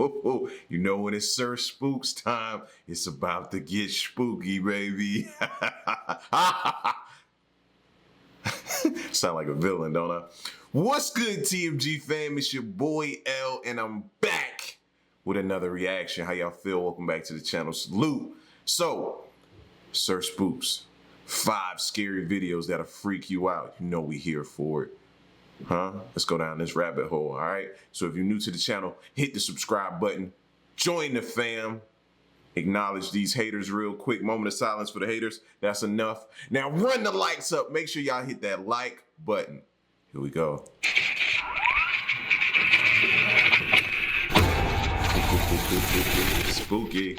You know when it's Sir Spooks time, it's about to get spooky, baby. Sound like a villain, don't I? What's good, TMG fam? It's your boy L, and I'm back with another reaction. How y'all feel? Welcome back to the channel. Salute. So, Sir Spooks, 5 scary videos that'll freak you out. You know we here for it. Huh? Let's go down this rabbit hole, all right? So if you're new to the channel, hit the subscribe button. Join the fam. Acknowledge these haters real quick. Moment of silence for the haters. That's enough. Now run the likes up. Make sure y'all hit that like button. Here we go. Spooky.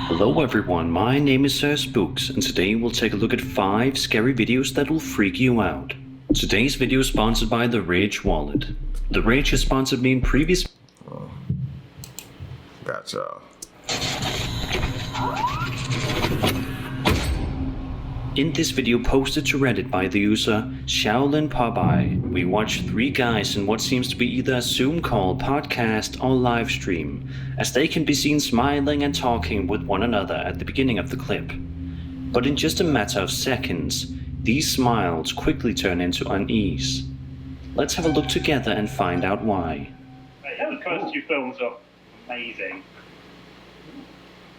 Hello everyone, my name is Sir Spooks, and today we'll take a look at 5 scary videos that will freak you out. Today's video is sponsored by The Rage Wallet. The Rage has sponsored me in previous... Gotcha. In this video posted to Reddit by the user Shaolin Popeye, we watch 3 guys in what seems to be either a Zoom call, podcast, or live stream, as they can be seen smiling and talking with one another at the beginning of the clip. But in just a matter of seconds, these smiles quickly turn into unease. Let's have a look together and find out why. The first 2 films are amazing.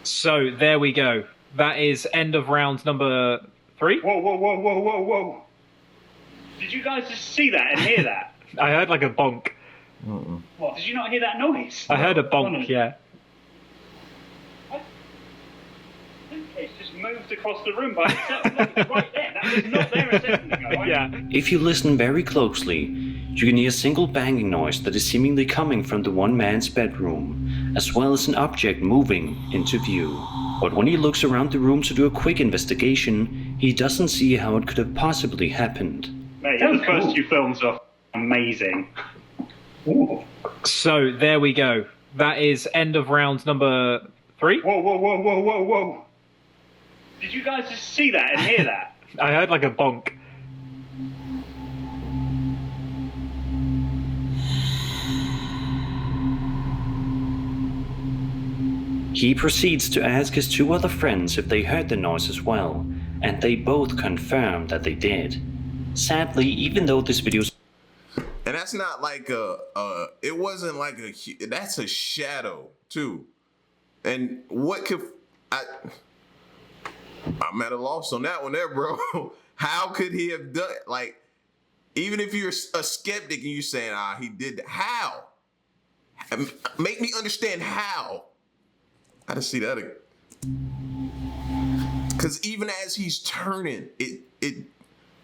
So there we go. That is end of round number 3. Whoa. Did you guys just see that and hear that? I heard like a bonk. What, did you not hear that noise? I heard a bonk, yeah. It's just moved across the room by itself. Look, it's right there. That was not there a second ago. Right? Yeah. If you listen very closely, you can hear a single banging noise that is seemingly coming from the one man's bedroom, as well as an object moving into view. But when he looks around the room to do a quick investigation, he doesn't see how it could have possibly happened. Mate, the first 2 films are amazing. Ooh. So there we go. That is end of round number 3. Whoa. Did you guys just see that and hear that? I heard like a bonk. He proceeds to ask his 2 other friends if they heard the noise as well, and they both confirm that they did. Sadly, even though this video... And that's not like it wasn't like that's a shadow too. And what could, I'm at a loss on that one there, bro. How could he have done, like, even if you're a skeptic and you're saying, he did that, how? Make me understand how. I didn't see that. Because even as he's turning, it,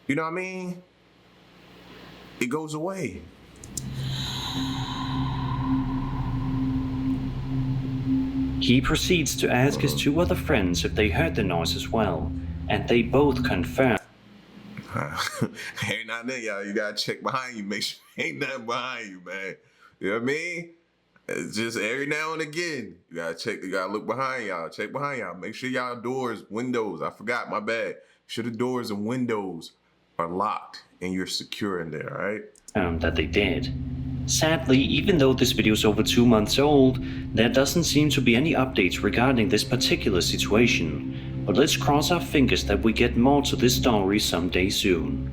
you know what I mean? It goes away. He proceeds to ask his 2 other friends if they heard the noise as well, and they both confirm. Every now and then, y'all, you gotta check behind you, make sure ain't nothing behind you, man. You know what I mean? It's just every now and again, you gotta check, you gotta look behind y'all, check behind y'all, make sure y'all doors, windows, I forgot, my bad. Make sure the doors and windows are locked and you're secure in there, all right? That they did. Sadly, even though this video is over 2 months old, there doesn't seem to be any updates regarding this particular situation. But let's cross our fingers that we get more to this story someday soon.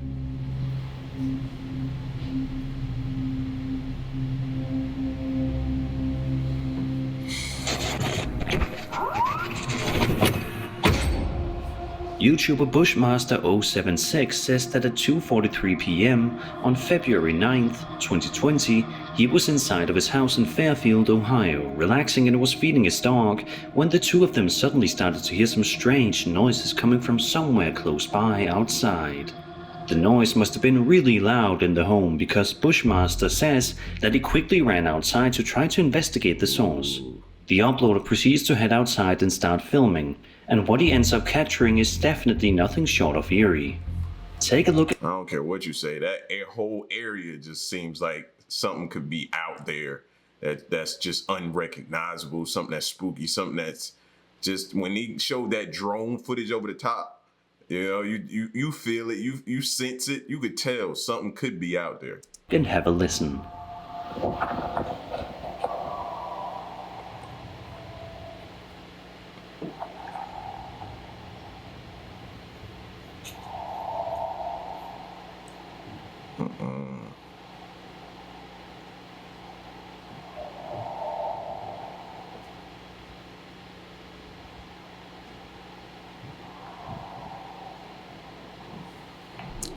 YouTuber Bushmaster076 says that at 2:43 p.m. on February 9th, 2020, he was inside of his house in Fairfield, Ohio, relaxing and was feeding his dog, when the 2 of them suddenly started to hear some strange noises coming from somewhere close by outside. The noise must have been really loud in the home, because Bushmaster says that he quickly ran outside to try to investigate the source. The uploader proceeds to head outside and start filming, and what he ends up capturing is definitely nothing short of eerie. Take a look at... I don't care what you say, that whole area just seems like something could be out there that's just unrecognizable, something that's spooky, something that's just, when he showed that drone footage over the top, you know, you feel it, you sense it, you could tell something could be out there. And have a listen.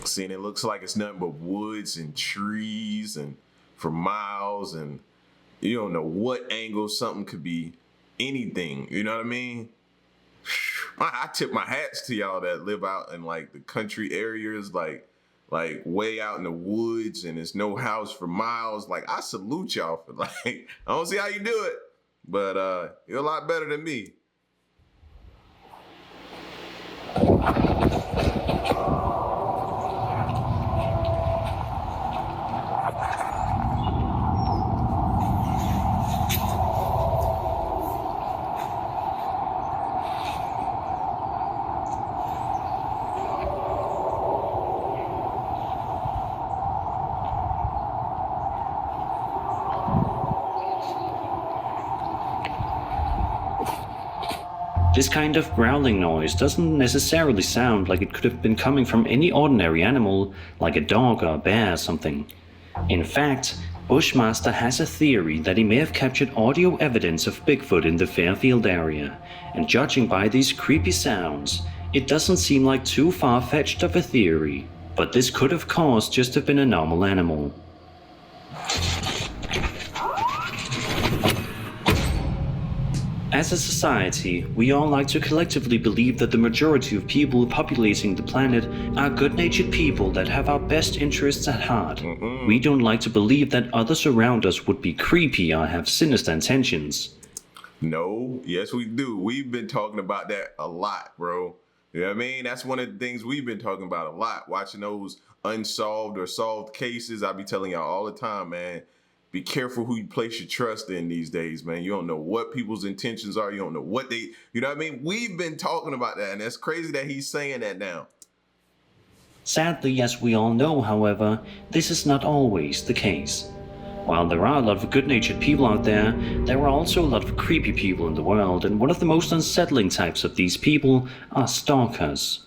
Seeing it looks like it's nothing but woods and trees and for miles, and you don't know what angle something could be. Anything, you know what I mean? I tip my hats to y'all that live out in like the country areas, like way out in the woods, and there's no house for miles. Like, I salute y'all for like, I don't see how you do it, but you're a lot better than me. This kind of growling noise doesn't necessarily sound like it could have been coming from any ordinary animal, like a dog or a bear or something. In fact, Bushmaster has a theory that he may have captured audio evidence of Bigfoot in the Fairfield area, and judging by these creepy sounds, it doesn't seem like too far-fetched of a theory, but this could of course just have been a normal animal. As a society, we all like to collectively believe that the majority of people populating the planet are good-natured people that have our best interests at heart. We don't like to believe that others around us would be creepy or have sinister intentions. No, yes we do. We've been talking about that a lot, bro. You know what I mean? That's one of the things we've been talking about a lot. Watching those unsolved or solved cases, I be telling y'all all the time, man. Be careful who you place your trust in these days, man. You don't know what people's intentions are. You don't know what they, you know what I mean? We've been talking about that, and that's crazy that he's saying that now. Sadly, as we all know, however, this is not always the case. While there are a lot of good-natured people out there, there are also a lot of creepy people in the world, and one of the most unsettling types of these people are stalkers.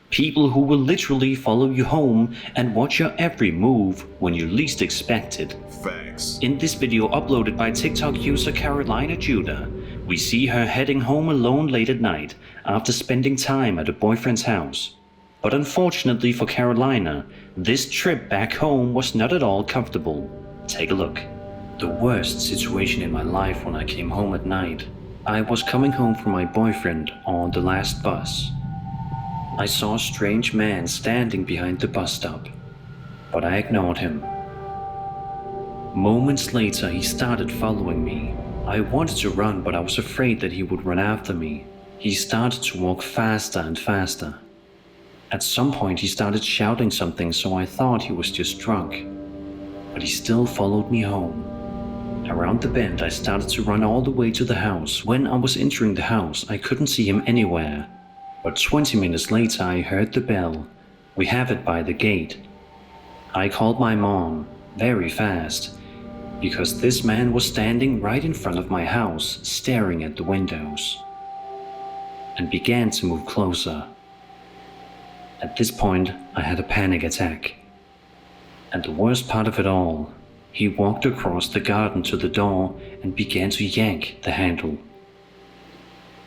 People who will literally follow you home and watch your every move when you least expect it. Facts. In this video uploaded by TikTok user Carolina Judah, we see her heading home alone late at night after spending time at a boyfriend's house. But unfortunately for Carolina, this trip back home was not at all comfortable. Take a look. The worst situation in my life when I came home at night. I was coming home from my boyfriend on the last bus. I saw a strange man standing behind the bus stop, but I ignored him. Moments later, he started following me. I wanted to run, but I was afraid that he would run after me. He started to walk faster and faster. At some point, he started shouting something, so I thought he was just drunk. But he still followed me home. Around the bend, I started to run all the way to the house. When I was entering the house, I couldn't see him anywhere. But 20 minutes later, I heard the bell. We have it by the gate. I called my mom, very fast, because this man was standing right in front of my house, staring at the windows, and began to move closer. At this point, I had a panic attack. And the worst part of it all, he walked across the garden to the door and began to yank the handle.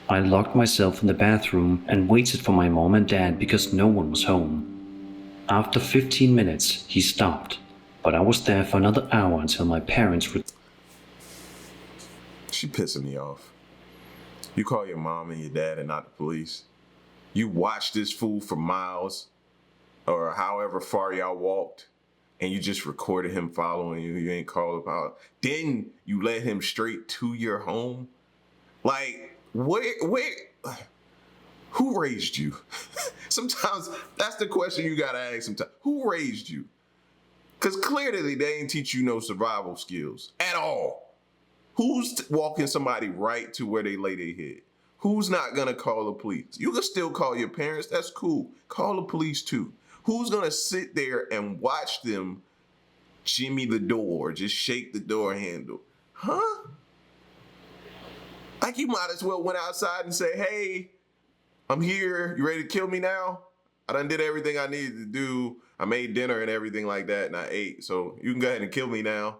I locked myself in the bathroom and waited for my mom and dad because no one was home. After 15 minutes, he stopped, but I was there for another hour until my parents She pissing me off. You call your mom and your dad and not the police. You watch this fool for miles or however far y'all walked, and you just recorded him following you. You ain't called about. Then you led him straight to your home. Like, where, who raised you? Sometimes that's the question you gotta ask sometimes. Who raised you? Because clearly they ain't teach you no survival skills at all. Who's walking somebody right to where they lay their head? Who's not gonna call the police? You can still call your parents, that's cool. Call the police too. Who's gonna sit there and watch them jimmy the door, just shake the door handle? Huh? Like, you might as well went outside and say, hey, I'm here. You ready to kill me now? I done did everything I needed to do. I made dinner and everything like that, and I ate. So you can go ahead and kill me now.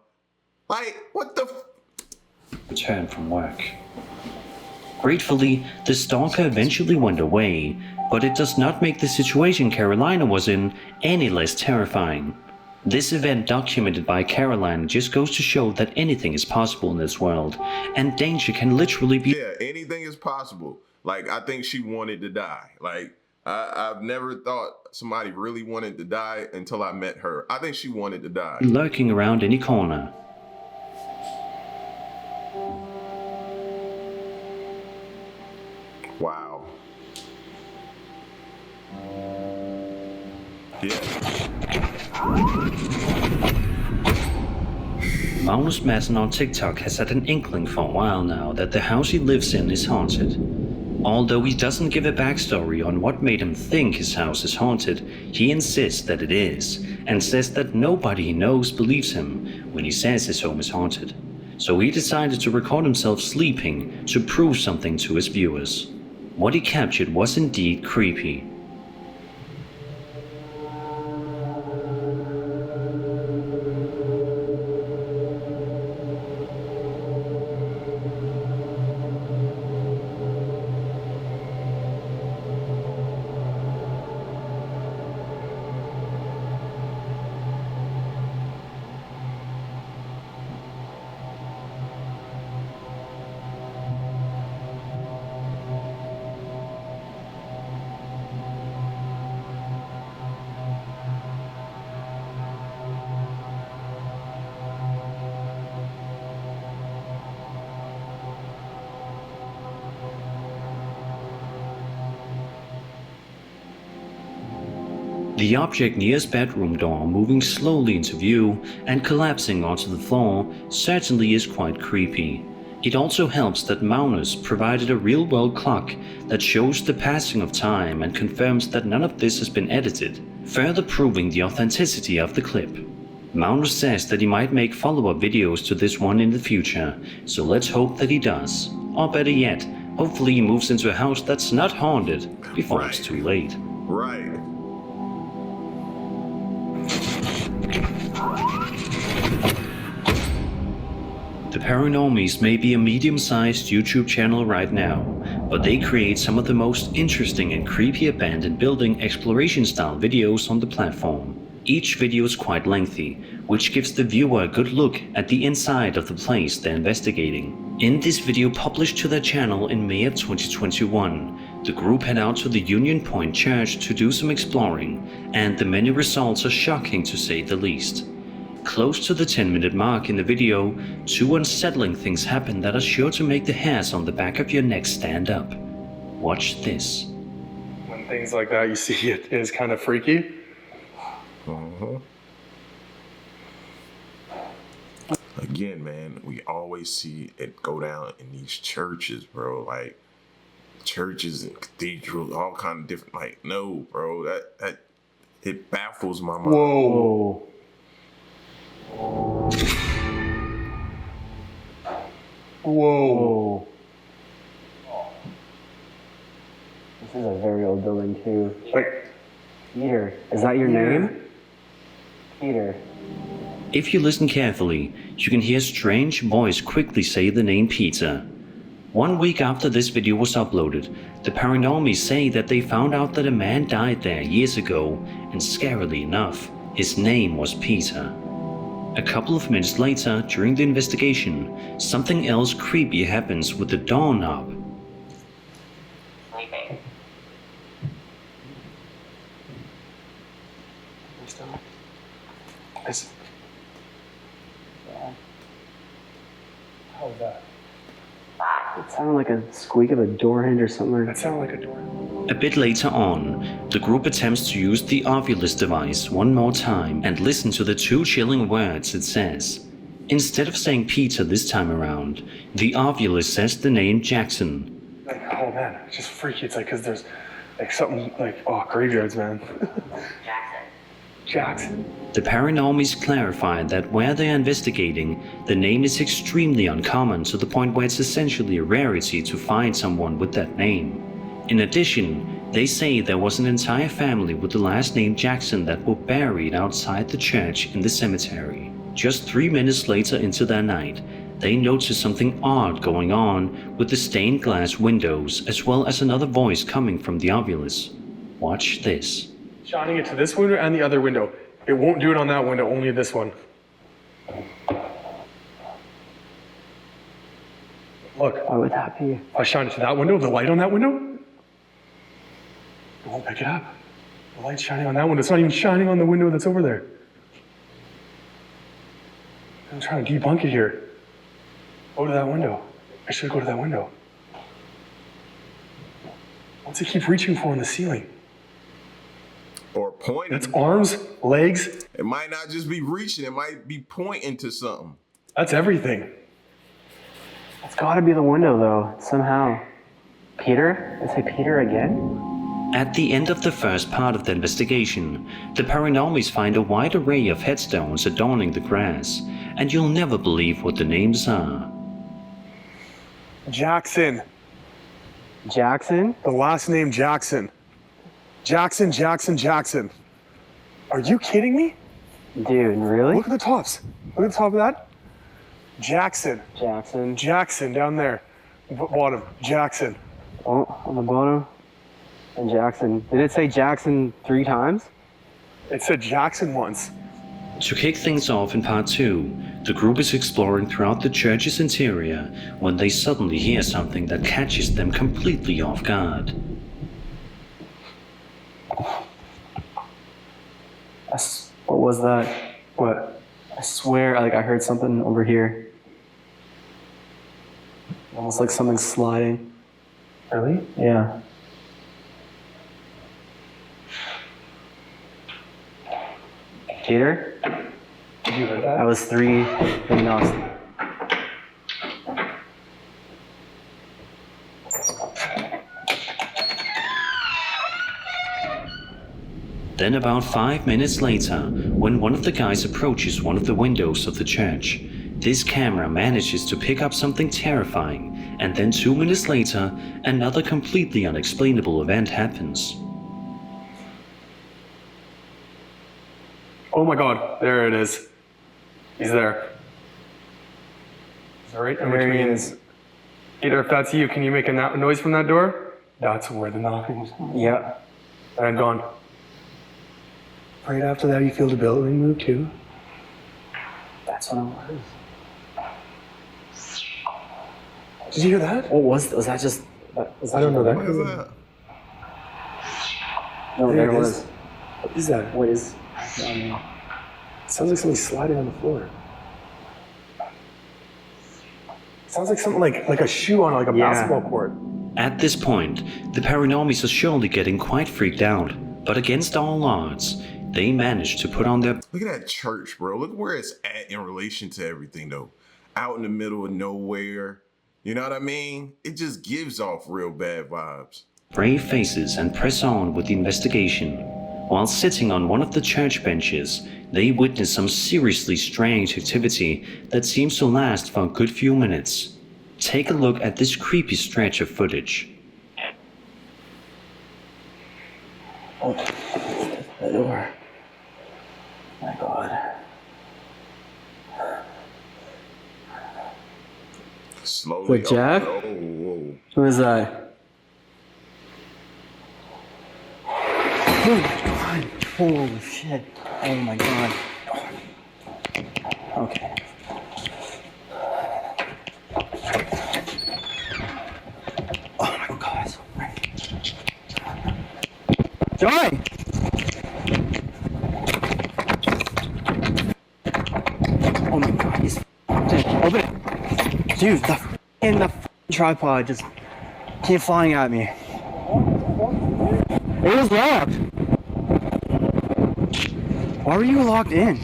Like, what the? Return from work. Gratefully, the stalker eventually went away, but it does not make the situation Carolina was in any less terrifying. This event documented by Caroline just goes to show that anything is possible in this world, and danger can literally be— Yeah, anything is possible. Like, I think she wanted to die. Like, I've never thought somebody really wanted to die until I met her. I think she wanted to die. lurking around any corner. Wow. Yeah. Magnus Madsen on TikTok has had an inkling for a while now that the house he lives in is haunted. Although he doesn't give a backstory on what made him think his house is haunted, he insists that it is, and says that nobody he knows believes him when he says his home is haunted. So he decided to record himself sleeping to prove something to his viewers. What he captured was indeed creepy. The object near his bedroom door moving slowly into view and collapsing onto the floor certainly is quite creepy. It also helps that Magnus provided a real-world clock that shows the passing of time and confirms that none of this has been edited, further proving the authenticity of the clip. Magnus says that he might make follow-up videos to this one in the future, so let's hope that he does. Or better yet, hopefully he moves into a house that's not haunted before it's too late. Right. The Paranormies may be a medium-sized YouTube channel right now, but they create some of the most interesting and creepy abandoned building exploration-style videos on the platform. Each video is quite lengthy, which gives the viewer a good look at the inside of the place they're investigating. In this video published to their channel in May of 2021, the group head out to the Union Point Church to do some exploring, and the many results are shocking to say the least. Close to the 10-minute mark in the video, two unsettling things happen that are sure to make the hairs on the back of your neck stand up. Watch this. When things like that you see, it is kind of freaky. Again, man, we always see it go down in these churches, bro. Like churches and cathedrals, all kind of different. Like, no, bro, that it baffles my mind. Whoa. Whoa. This is a very old building too. Like, Peter, is that your name? Peter. If you listen carefully, you can hear a strange voice quickly say the name Peter. 1 week after this video was uploaded, the Paranormies say that they found out that a man died there years ago, and scarily enough, his name was Peter. A couple of minutes later, during the investigation, something else creepy happens with the doorknob. Sleeping. listen. Yeah. How was that? It sounded like a squeak of a door hinge or something. That sounded like a door. A bit later on, the group attempts to use the Ovilus device one more time and listen to the two chilling words it says. Instead of saying Peter this time around, the Ovilus says the name Jackson. Like, oh man, it's just freaky. It's like, cause there's like something like, oh, graveyards, man. Jackson. The Paranormies clarify that where they are investigating, the name is extremely uncommon to the point where it's essentially a rarity to find someone with that name. In addition, They say there was an entire family with the last name Jackson that were buried outside the church in the cemetery. Just 3 minutes later into their night, they notice something odd going on with the stained glass windows, as well as another voice coming from the ovulus. Watch this. Shining it to this window and the other window. It won't do it on that window, only this one. Look, Why would that be? if I shine it to that window, the light on that window, it won't pick it up. The light's shining on that window. It's not even shining on the window that's over there. I'm trying to debunk it here. Go to that window. I should go to that window. What's it keep reaching for in the ceiling? Or pointing. It's arms, legs. It might not just be reaching, it might be pointing to something. That's everything. It's gotta be the window, though, somehow. Peter? Is it Peter again? At the end of the first part of the investigation, the paranormies find a wide array of headstones adorning the grass, and you'll never believe what the names are. Jackson. Jackson? The last name Jackson. Jackson, Jackson, Jackson. Are you kidding me? Dude, really? Look at the tops. Look at the top of that. Jackson. Jackson. Jackson down there. Bottom. Jackson. Oh, on the bottom. And Jackson. Did it say Jackson 3 times? It said Jackson once. To kick things off in part 2, the group is exploring throughout the church's interior when they suddenly hear something that catches them completely off guard. What was that? What? I swear, like I heard something over here. Almost like something sliding. Really? Yeah. Peter? Did you hear That that? was 3 knocks. Then about 5 minutes later, when one of the guys approaches one of the windows of the church, this camera manages to pick up something terrifying, and then 2 minutes later, another completely unexplainable event happens. Oh my god. There it is. He's there. He's right in There he between. is. Peter, if that's you, can you make a noise from that door? That's where the knocking was. Yeah. And gone. Right after that, you feel the building move too. That's what it was. Did you hear that? What was that just... Was that I don't know that. What is that? No, There there it it is. was. What is that? What is... Sounds like something sliding on the floor. Sounds like something like a shoe on like a Yeah. basketball court. At this point, the paranormies are surely getting quite freaked out, but against all odds, they manage to put on their Look at that church, bro. Look where it's at in relation to everything, though. Out in the middle of nowhere. You know what I mean? It just gives off real bad vibes. brave faces and press on with the investigation. While sitting on one of the church benches, they witness some seriously strange activity that seems to last for a good few minutes. Take a look at this creepy stretch of footage. The door. My god. Slowly. Wait, Jack? Oh, whoa. Who is that? Oh my god. Holy shit. Oh my god. Okay. Oh my god. Joy! Oh my god, he's dead. Open it. Dude, the tripod just came flying at me. It was locked. Why were you locked in?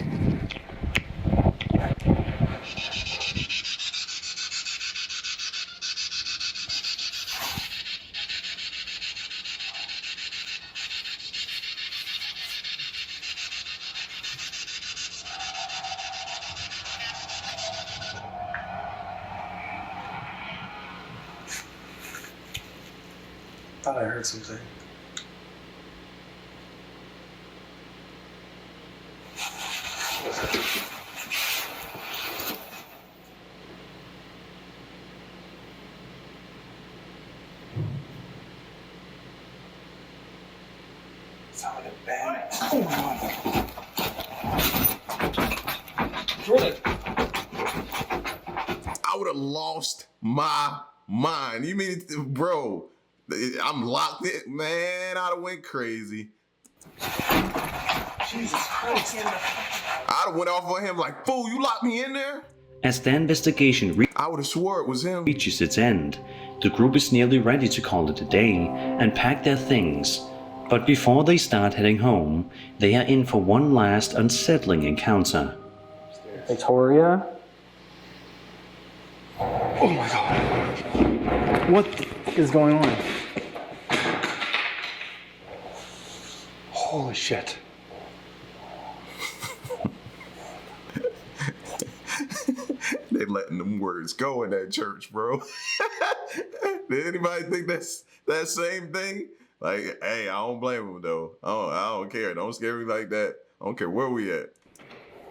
Thought I heard something. Sound like a band. Oh my god. Jordan. I would have lost my mind. You mean, bro, I'm locked in, man. I'd have went crazy. Jesus Christ. I'd have went off on him like, fool, you locked me in there? As their investigation I would have swore it was him. reaches its end, the group is nearly ready to call it a day and pack their things. But before they start heading home, they are in for one last unsettling encounter. Victoria? Oh my god. What is going on? Holy shit. They letting them words go in that church, bro. Did anybody think that's that same thing? Like, hey, I don't blame them though. I don't care. Don't scare me like that. I don't care where we at.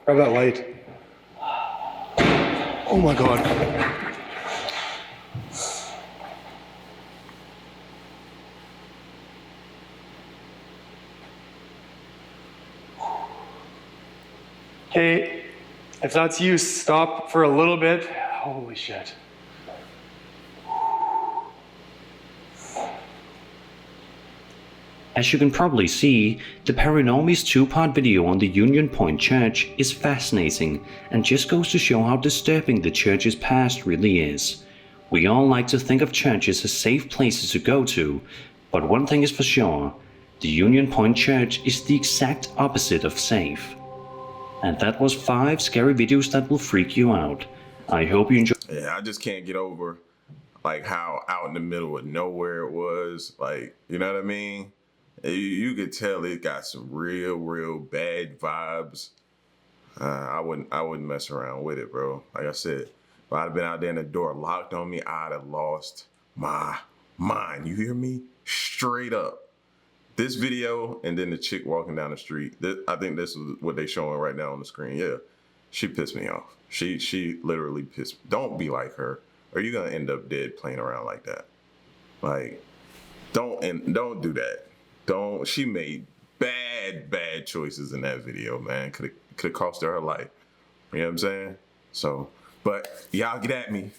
Grab that light. Oh my god. Hey, if that's you, stop for a little bit. Holy shit. As you can probably see, the Paranormies 2-part video on the Union Point Church is fascinating and just goes to show how disturbing the church's past really is. We all like to think of churches as safe places to go to, but one thing is for sure, the Union Point Church is the exact opposite of safe. And that was 5 scary videos that will freak you out. I hope you enjoyed. Yeah, I just can't get over like how out in the middle of nowhere it was. Like, you know what I mean? You could tell it got some real bad vibes. I wouldn't mess around with it, bro. Like I said, if I'd have been out there and the door locked on me, I'd have lost my mind. You hear me? Straight up. This video and then the chick walking down the street. I think this is what they showing right now on the screen. Yeah, she pissed me off. She literally pissed. Don't be like her, or you're gonna end up dead playing around like that. Like, don't do that. Don't. She made bad choices in that video, man. Could have cost her life. You know what I'm saying? So, but y'all get at me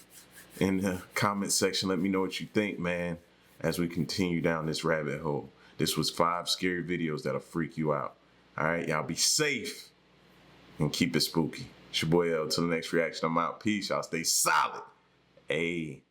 in the comment section. Let me know what you think, man, as we continue down this rabbit hole. This was 5 scary videos that'll freak you out. All right, y'all be safe and keep it spooky. It's your boy L. Till the next reaction, I'm out. Peace. Y'all stay solid. Hey.